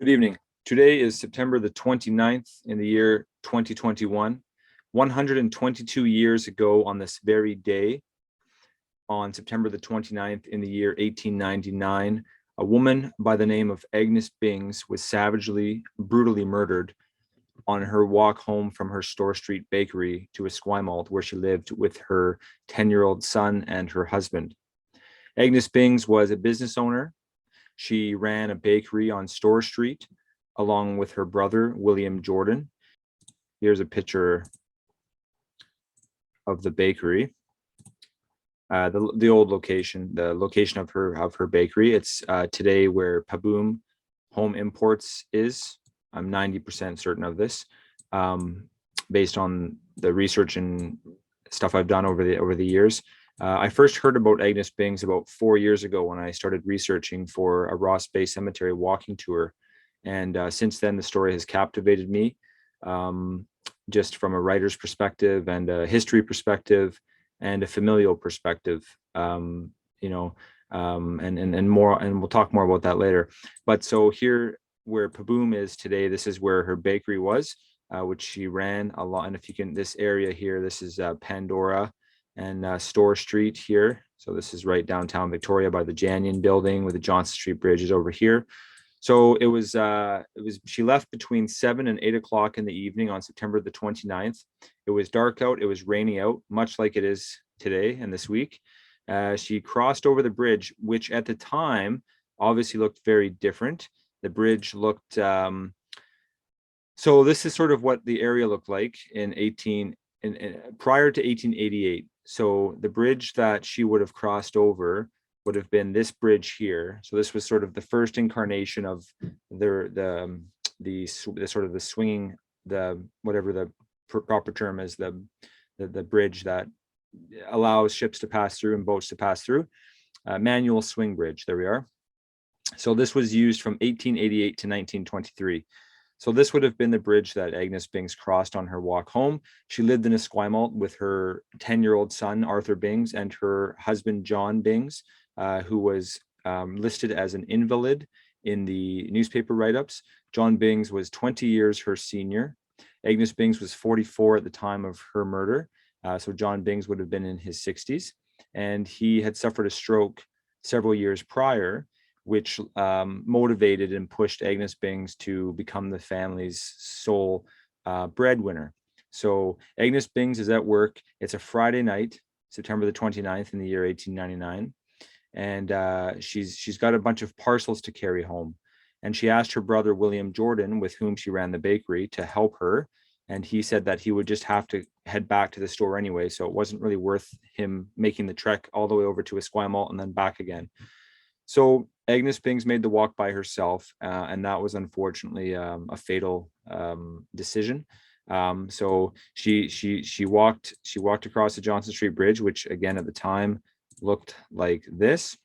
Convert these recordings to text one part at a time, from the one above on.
Good evening. Today is September the 29th in the year 2021. 122 years ago on this very day, on September the 29th in the year 1899, a woman by the name of Agnes Bings was savagely, brutally murdered on her walk home from her Store Street bakery to Esquimalt, where she lived with her 10-year-old son and her husband. Agnes Bings was a business owner. She ran a bakery on Store Street along with her brother, William Jordan. Here's a picture of the bakery. The old location, the location of her bakery. It's today where Paboom Home Imports is. I'm 90% certain of this, based on the research and stuff I've done over the years. I first heard about Agnes Bings about 4 years ago when I started researching for a Ross Bay Cemetery walking tour. And since then, the story has captivated me, just from a writer's perspective and a history perspective and a familial perspective, and more, and we'll talk more about that later. But so here where Paboom is today, this is where her bakery was, which she ran a lot. And if you can, this area here, this is Pandora and Store Street here. So this is right downtown Victoria by the Janion building, with the Johnson Street Bridge is over here. So it was she left between 7 and 8 o'clock in the evening on September the 29th. It was dark out, it was rainy out, much like it is today and this week. She crossed over the bridge, which at the time obviously looked very different. The bridge looked, so this is sort of what the area looked like prior to 1888. So the bridge that she would have crossed over would have been this bridge here. So this was sort of the first incarnation of the sort of the swinging, the whatever the proper term is, the bridge that allows ships to pass through and boats to pass through. Manual swing bridge. There we are. So this was used from 1888 to 1923. So this would have been the bridge that Agnes Bings crossed on her walk home. She lived in Esquimalt with her 10-year-old son, Arthur Bings, and her husband, John Bings, who was listed as an invalid in the newspaper write-ups. John Bings was 20 years her senior. Agnes Bings was 44 at the time of her murder. So John Bings would have been in his 60s. And he had suffered a stroke several years prior, which motivated and pushed Agnes Bings to become the family's sole breadwinner. So Agnes Bings is at work. It's a Friday night, September the 29th in the year 1899. And she's got a bunch of parcels to carry home. And she asked her brother, William Jordan, with whom she ran the bakery, to help her. And he said that he would just have to head back to the store anyway. So it wasn't really worth him making the trek all the way over to Esquimalt and then back again. So Agnes Bings made the walk by herself, and that was unfortunately a fatal decision. So she walked across the Johnson Street Bridge, which again at the time looked like this.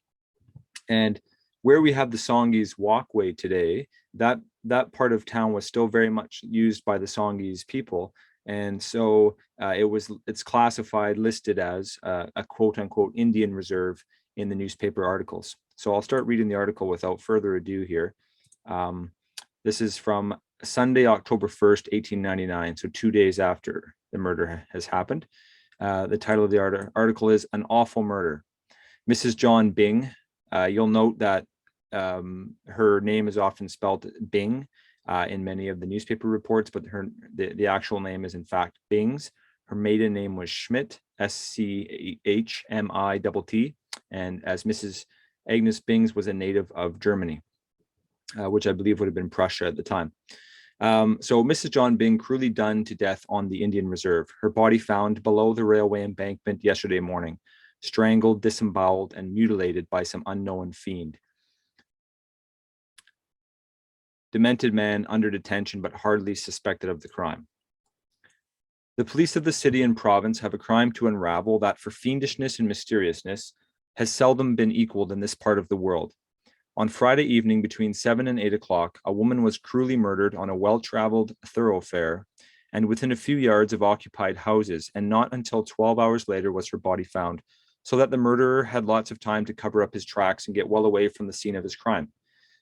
And where we have the Songhees walkway today, that part of town was still very much used by the Songhees people. And so it's classified, listed as a quote unquote Indian reserve in the newspaper articles. So I'll start reading the article without further ado here. This is from Sunday, October 1st, 1899. So 2 days after the murder has happened. The title of the article is An Awful Murder. Mrs. John Bing. You'll note that her name is often spelled Bing in many of the newspaper reports, but the actual name is in fact Bings. Her maiden name was Schmidt, Schmitt, and as Mrs. Agnes Bings was a native of Germany, which I believe would have been Prussia at the time. So Mrs. John Bing cruelly done to death on the Indian Reserve. Her body found below the railway embankment yesterday morning, strangled, disemboweled, and mutilated by some unknown fiend. Demented man under detention, but hardly suspected of the crime. The police of the city and province have a crime to unravel that for fiendishness and mysteriousness has seldom been equaled in this part of the world. On Friday evening between 7 and 8 o'clock, a woman was cruelly murdered on a well-traveled thoroughfare and within a few yards of occupied houses, and not until 12 hours later was her body found, so that the murderer had lots of time to cover up his tracks and get well away from the scene of his crime.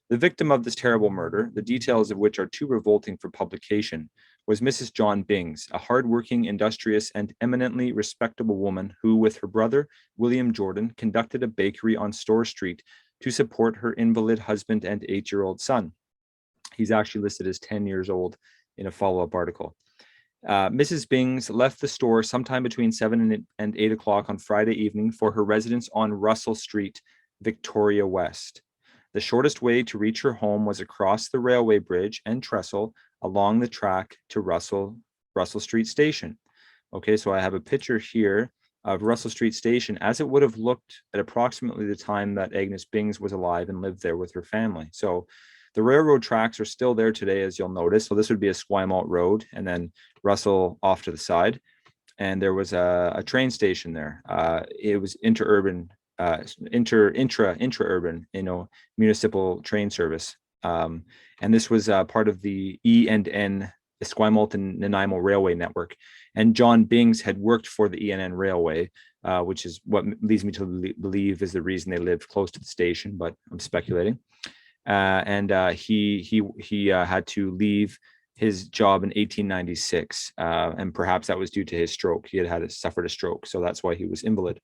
The victim of this terrible murder, the details of which are too revolting for publication, was Mrs. John Bings, a hardworking, industrious, and eminently respectable woman who, with her brother, William Jordan, conducted a bakery on Store Street to support her invalid husband and 8-year-old son. He's actually listed as 10 years old in a follow-up article. Mrs. Bings left the store sometime between 7 and 8 o'clock on Friday evening for her residence on Russell Street, Victoria West. The shortest way to reach her home was across the railway bridge and trestle along the track to Russell Street Station. Okay, so I have a picture here of Russell Street Station as it would have looked at approximately the time that Agnes Bings was alive and lived there with her family. So the railroad tracks are still there today, as you'll notice. So this would be a Esquimalt Road and then Russell off to the side. And there was a train station there. It was interurban, intra-urban, municipal train service. And this was part of the E&N, Esquimalt and Nanaimo Railway Network. And John Bings had worked for the E&N Railway, which is what leads me to believe is the reason they lived close to the station, but I'm speculating. He had to leave his job in 1896, and perhaps that was due to his stroke. He had suffered a stroke, so that's why he was invalid.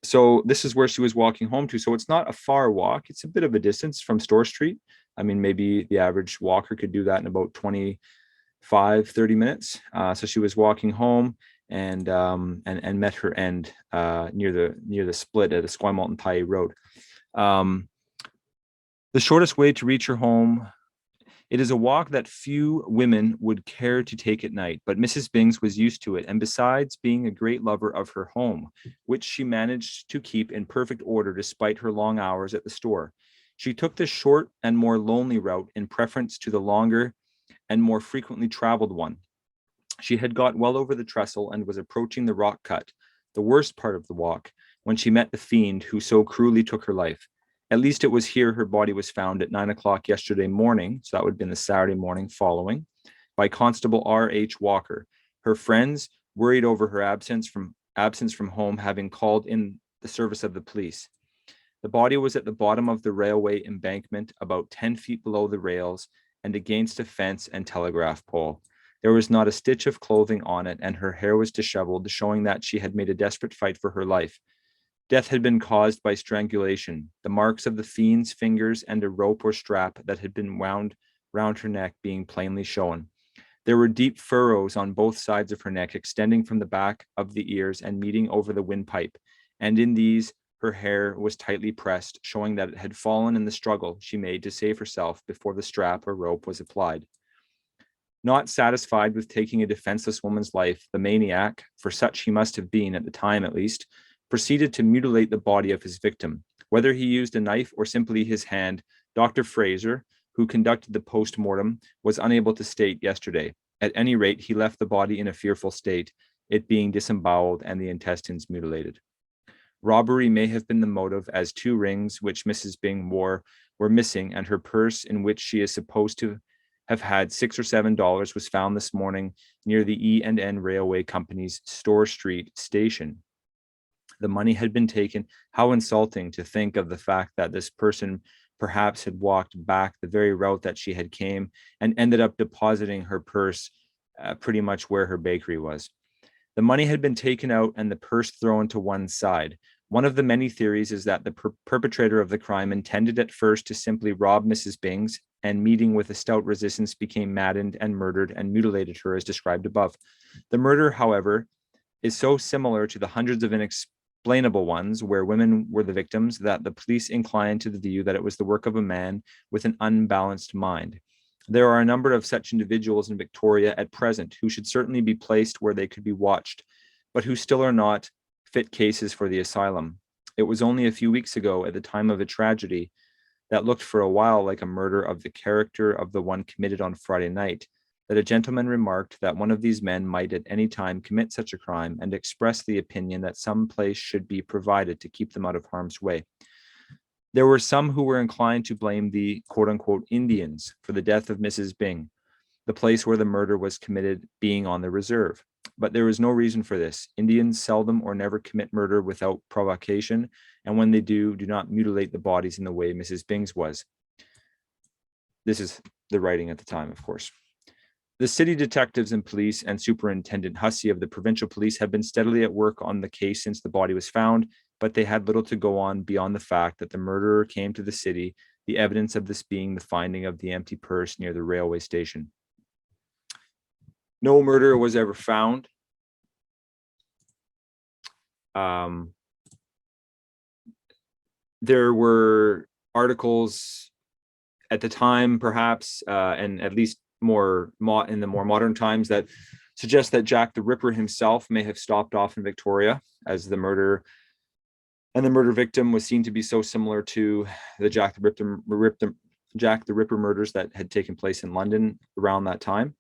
So this is where she was walking home to. So it's not a far walk. It's a bit of a distance from Store Street. I mean, maybe the average walker could do that in about 25-30 minutes. So she was walking home and met her end near the split at Esquimalt and Paille Road. The shortest way to reach her home, it is a walk that few women would care to take at night, but Mrs. Bings was used to it, and besides being a great lover of her home, which she managed to keep in perfect order despite her long hours at the store, she took this short and more lonely route in preference to the longer and more frequently traveled one. She had got well over the trestle and was approaching the rock cut, the worst part of the walk, when she met the fiend who so cruelly took her life. At least it was here her body was found at 9 o'clock yesterday morning, so that would have been the Saturday morning following, by Constable R.H. Walker. Her friends, worried over her absence from home, having called in the service of the police. The body was at the bottom of the railway embankment, about 10 feet below the rails and against a fence and telegraph pole. There was not a stitch of clothing on it, and her hair was disheveled, showing that she had made a desperate fight for her life. Death had been caused by strangulation, the marks of the fiend's fingers and a rope or strap that had been wound round her neck being plainly shown. There were deep furrows on both sides of her neck, extending from the back of the ears and meeting over the windpipe, and in these her hair was tightly pressed, showing that it had fallen in the struggle she made to save herself before the strap or rope was applied. Not satisfied with taking a defenseless woman's life, the maniac, for such he must have been at the time at least, proceeded to mutilate the body of his victim. Whether he used a knife or simply his hand, Dr. Fraser, who conducted the post-mortem, was unable to state yesterday. At any rate, he left the body in a fearful state, it being disemboweled and the intestines mutilated. Robbery may have been the motive, as 2 rings which Mrs. Bing wore were missing, and her purse, in which she is supposed to have had $6 or $7, was found this morning near the E&N Railway Company's Store Street station. The money had been taken. How insulting to think of the fact that this person perhaps had walked back the very route that she had came and ended up depositing her purse pretty much where her bakery was. The money had been taken out and the purse thrown to one side. One of the many theories is that the perpetrator of the crime intended at first to simply rob Mrs. Bings, and meeting with a stout resistance became maddened and murdered and mutilated her as described above. The murder, however, is so similar to the hundreds of inexplainable ones where women were the victims that the police inclined to the view that it was the work of a man with an unbalanced mind. There are a number of such individuals in Victoria at present who should certainly be placed where they could be watched, but who still are not fit cases for the asylum. It was only a few weeks ago, at the time of a tragedy that looked for a while like a murder of the character of the one committed on Friday night, that a gentleman remarked that one of these men might at any time commit such a crime, and expressed the opinion that some place should be provided to keep them out of harm's way. There were some who were inclined to blame the quote-unquote Indians for the death of Mrs. Bing, the place where the murder was committed being on the reserve. But there is no reason for this. Indians seldom or never commit murder without provocation, and when they do not mutilate the bodies in the way Mrs. Bings was. This is the writing at the time, of course. The city detectives and police and Superintendent Hussey of the provincial police have been steadily at work on the case since the body was found, but they had little to go on beyond the fact that the murderer came to the city, the evidence of this being the finding of the empty purse near the railway station. No murderer was ever found. There were articles at the time, perhaps, and at least more in the more modern times, that suggest that Jack the Ripper himself may have stopped off in Victoria, as the murder and the murder victim was seen to be so similar to the Jack the Ripper murders that had taken place in London around that time.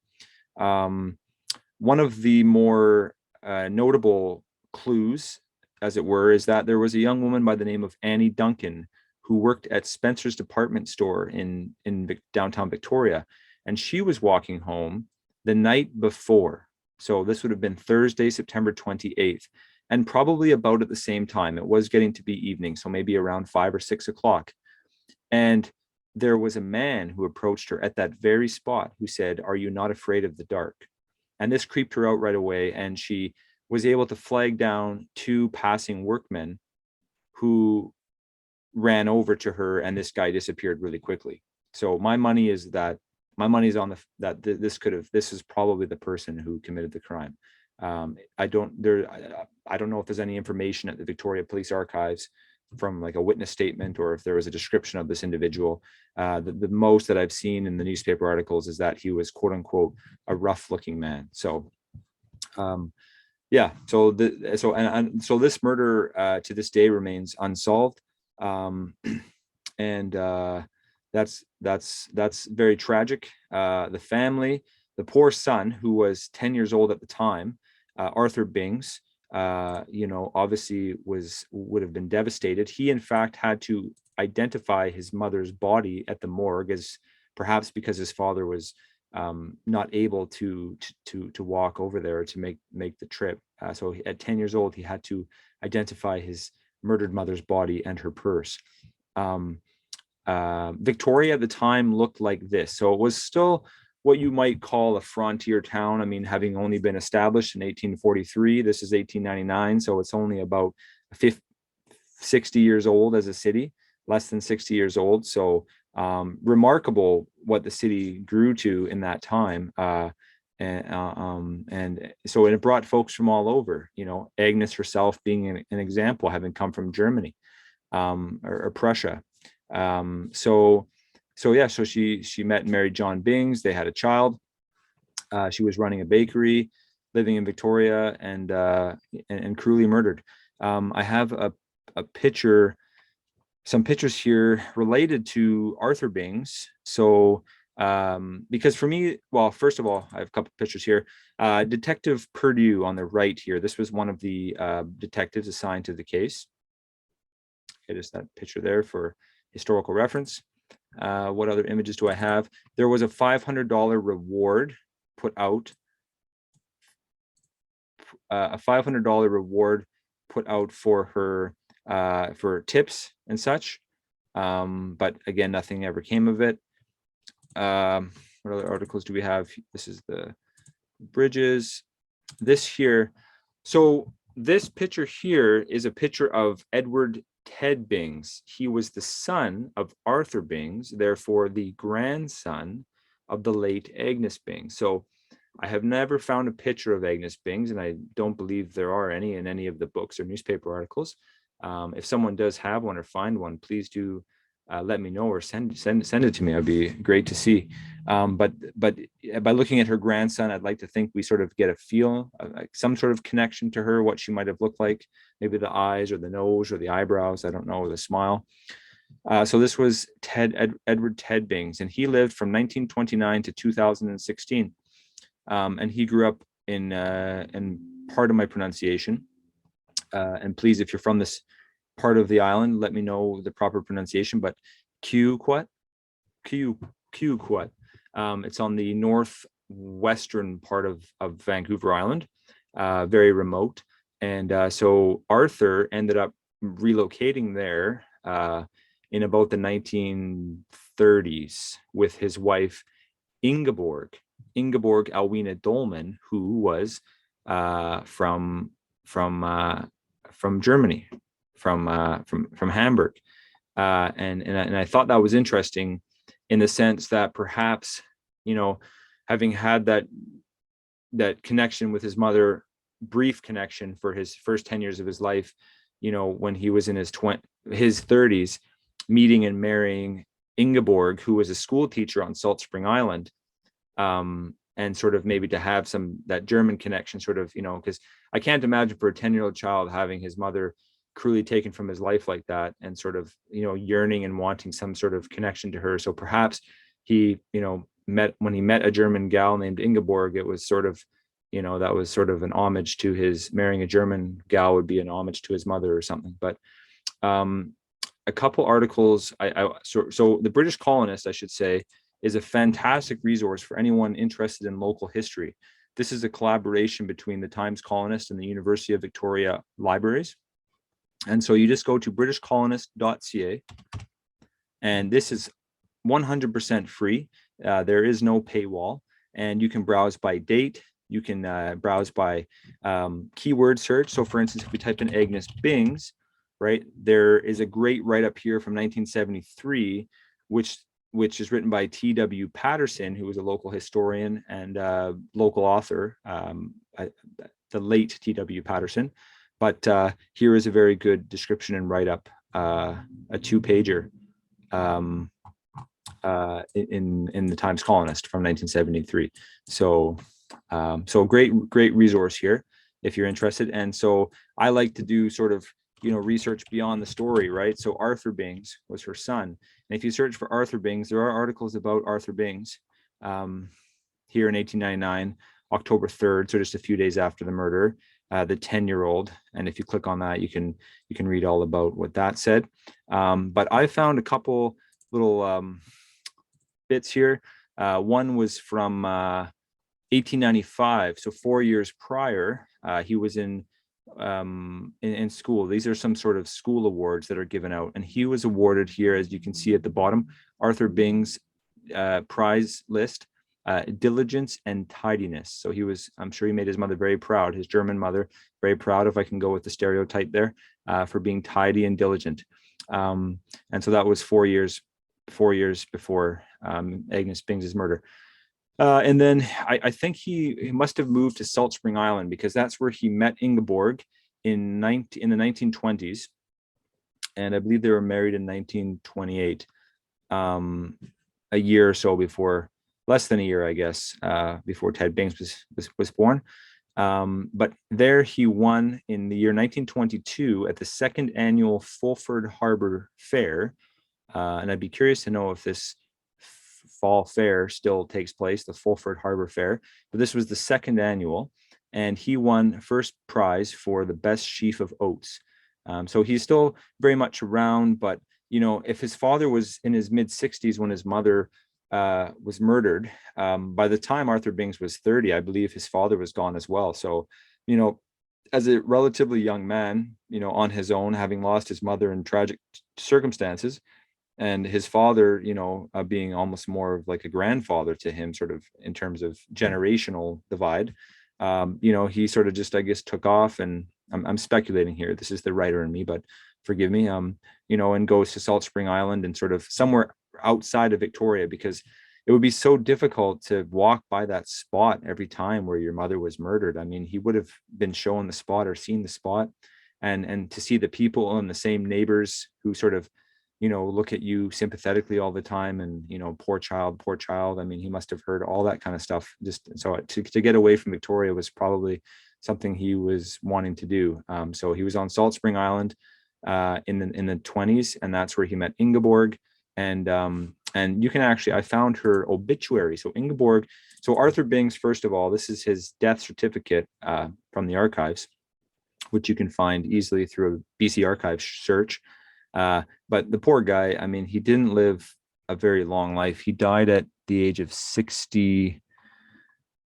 One of the more notable clues, as it were, is that there was a young woman by the name of Annie Duncan who worked at Spencer's department store in downtown Victoria, and she was walking home the night before. So this would have been Thursday, September 28th, and probably about at the same time. It was getting to be evening, so maybe around 5 or 6 o'clock. And there was a man who approached her at that very spot who said, "Are you not afraid of the dark?" And this creeped her out right away, and she was able to flag down 2 passing workmen who ran over to her, and this guy disappeared really quickly. So my money is on this is probably the person who committed the crime. I don't know if there's any information at the Victoria Police Archives from like a witness statement, or if there was a description of this individual. The most that I've seen in the newspaper articles is that he was, quote unquote, a rough looking man. So yeah, so this murder to this day remains unsolved. And that's very tragic. The family, the poor son, who was 10 years old at the time, Arthur Bings, obviously would have been devastated. He, in fact, had to identify his mother's body at the morgue, as perhaps because his father was not able to walk over there to make the trip. So at 10 years old, he had to identify his murdered mother's body and her purse. Victoria at the time looked like this. So it was still what you might call a frontier town. I mean, having only been established in 1843, this is 1899, so it's only about 60 years old as a city, less than 60 years old. So remarkable what the city grew to in that time. And so it brought folks from all over, Agnes herself being an example, having come from Germany, or Prussia. So she met and married John Bings. They had a child. She was running a bakery, living in Victoria, and cruelly murdered. I have a picture, some pictures here related to Arthur Bings. So because for me, well, first of all, I have a couple of pictures here. Detective Purdue on the right here. This was one of the detectives assigned to the case. Okay, just that picture there for historical reference. What other images do I have? There was a $500 reward put out. A $500 reward put out for her for tips and such. But again, nothing ever came of it. What other articles do we have? This is the bridges. This here. So this picture here is a picture of Edward Ted Bings. He was the son of Arthur Bings, therefore the grandson of the late Agnes Bings. So I have never found a picture of Agnes Bings, and I don't believe there are any in any of the books or newspaper articles. If someone does have one or find one, please do let me know, or send it to me. It'd be great to see. But by looking at her grandson, I'd like to think we sort of get a feel, like some sort of connection to her, what she might have looked like, maybe the eyes or the nose or the eyebrows, I don't know, or the smile. So this was Edward Ted Bings, and he lived from 1929 to 2016. And he grew up in part of my pronunciation. And please, if you're from this part of the island, let me know the proper pronunciation, but Quequot. It's on the northwestern part of Vancouver Island. very remote. And so Arthur ended up relocating there in about the 1930s with his wife Ingeborg Alwina Dohlmann, who was from Germany, from Hamburg, and I thought that was interesting, in the sense that perhaps, having had that connection with his mother, brief connection for his first 10 years of his life, when he was in his 30s, meeting and marrying Ingeborg, who was a school teacher on Salt Spring Island, and sort of maybe to have that German connection, sort of, because I can't imagine for a 10-year-old child having his mother cruelly taken from his life like that, and sort of, yearning and wanting some sort of connection to her. So perhaps he, when he met a German gal named Ingeborg, it was sort of, that was sort of an homage to his marrying a German gal, would be an homage to his mother or something. But a couple articles, so the British Colonist, I should say, is a fantastic resource for anyone interested in local history. This is a collaboration between the Times Colonist and the University of Victoria libraries. And so you just go to britishcolonist.ca, and this is 100% free. There is no paywall, and you can browse by date. You can browse by keyword search. So for instance, if we type in Agnes Bings, right, there is a great write-up here from 1973, which is written by T.W. Patterson, who was a local historian and local author, the late T.W. Patterson. But here is a very good description and write-up, a 2-pager in the Times Colonist from 1973. So great resource here if you're interested. And so I like to do sort of, research beyond the story, right? So Arthur Bings was her son. And if you search for Arthur Bings, there are articles about Arthur Bings here in 1899, October 3rd, so just a few days after the murder, the 10-year-old. And if you click on that, you can read all about what that said. But I found a couple little bits here. One was from 1895, so 4 years prior. He was in school. These are some sort of school awards that are given out, and he was awarded here, as you can see at the bottom, Arthur Bings prize list, diligence and tidiness. So I'm sure he made his mother very proud, his German mother very proud, if I can go with the stereotype there, for being tidy and diligent. And so that was 4 years before Agnes Bings's murder. And then I think he must have moved to Salt Spring Island, because that's where he met Ingeborg in the 1920s. And I believe they were married in 1928, a year or so before, less than a year, I guess, before Ted Bings was born. But there he won in the year 1922 at the second annual Fulford Harbor Fair. And I'd be curious to know if this fall fair still takes place, the Fulford Harbor Fair. But this was the second annual, and he won first prize for the best sheaf of oats. So he's still very much around, but if his father was in his mid-60s when his mother was murdered, by the time Arthur Bings was 30, I believe his father was gone as well. So, as a relatively young man, on his own, having lost his mother in tragic circumstances, and his father, being almost more of like a grandfather to him, sort of in terms of generational divide, he sort of just, I guess, took off. And I'm speculating here. This is the writer in me, but forgive me. And goes to Salt Spring Island and sort of somewhere outside of Victoria, because it would be so difficult to walk by that spot every time where your mother was murdered. I mean, he would have been shown the spot or seen the spot, and to see the people and the same neighbors who sort of, look at you sympathetically all the time, and, poor child. I mean, he must have heard all that kind of stuff. Just so to get away from Victoria was probably something he was wanting to do. So he was on Salt Spring Island in the 20s, and that's where he met Ingeborg. And you can actually, I found her obituary. So Ingeborg, so Arthur Bings, first of all, this is his death certificate from the archives, which you can find easily through a BC archives search. But the poor guy, I mean, he didn't live a very long life. He died at the age of 60,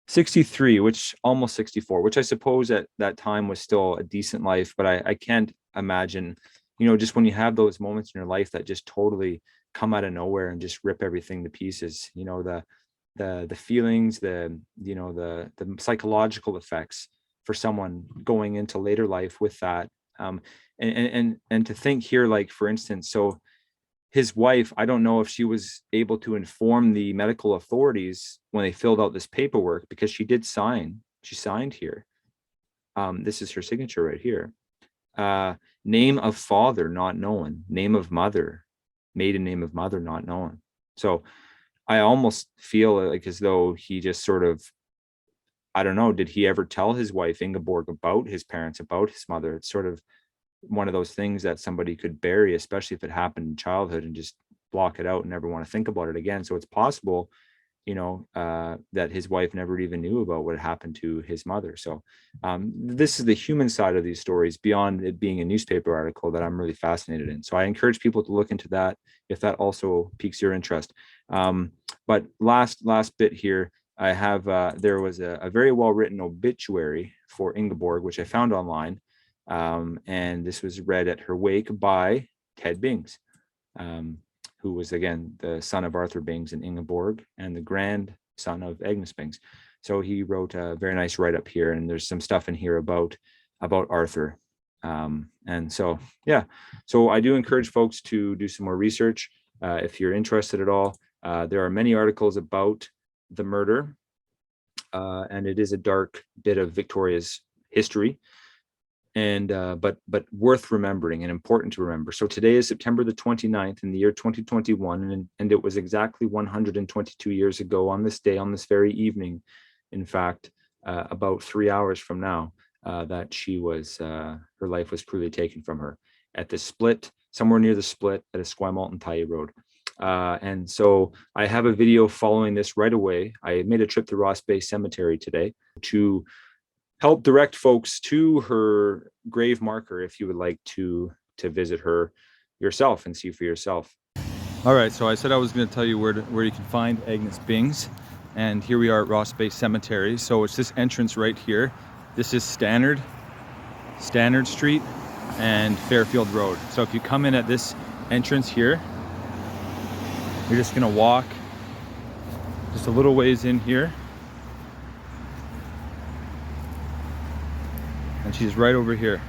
63, which almost 64, which I suppose at that time was still a decent life, but I can't imagine, just when you have those moments in your life that just totally come out of nowhere and just rip everything to pieces, the feelings, the psychological effects for someone going into later life with that. And to think here, like, for instance, so his wife, I don't know if she was able to inform the medical authorities when they filled out this paperwork, because she did sign. She signed here. This is her signature right here. Name of father not known. Name of mother, maiden name of mother not known. So I almost feel like as though he just sort of, I don't know, did he ever tell his wife Ingeborg about his parents, about his mother? It's sort of one of those things that somebody could bury, especially if it happened in childhood, and just block it out and never want to think about it again. So it's possible, that his wife never even knew about what happened to his mother. So this is the human side of these stories beyond it being a newspaper article that I'm really fascinated in. So I encourage people to look into that if that also piques your interest. But last bit here, I have there was a very well written obituary for Ingeborg, which I found online. And this was read at her wake by Ted Bings, who was, again, the son of Arthur Bings and Ingeborg, and the grandson of Agnes Bings. So he wrote a very nice write-up here, and there's some stuff in here about Arthur. And so, yeah, so I do encourage folks to do some more research if you're interested at all. There are many articles about the murder, and it is a dark bit of Victoria's history. And but worth remembering and important to remember. So today is September the 29th in the year 2021, and it was exactly 122 years ago on this day, on this very evening, in fact, about 3 hours from now, that she was, her life was cruelly taken from her at the split, somewhere near the split at Esquimalt and Taillé Road. And so I have a video following this right away. I made a trip to Ross Bay Cemetery today to help direct folks to her grave marker if you would like to visit her yourself and see for yourself. All right, so I said I was going to tell you where you can find Agnes Bings, and here we are at Ross Bay Cemetery. So it's this entrance right here. This is Stannard Street and Fairfield Road. So if you come in at this entrance here, you're just going to walk just a little ways in here. And she's right over here.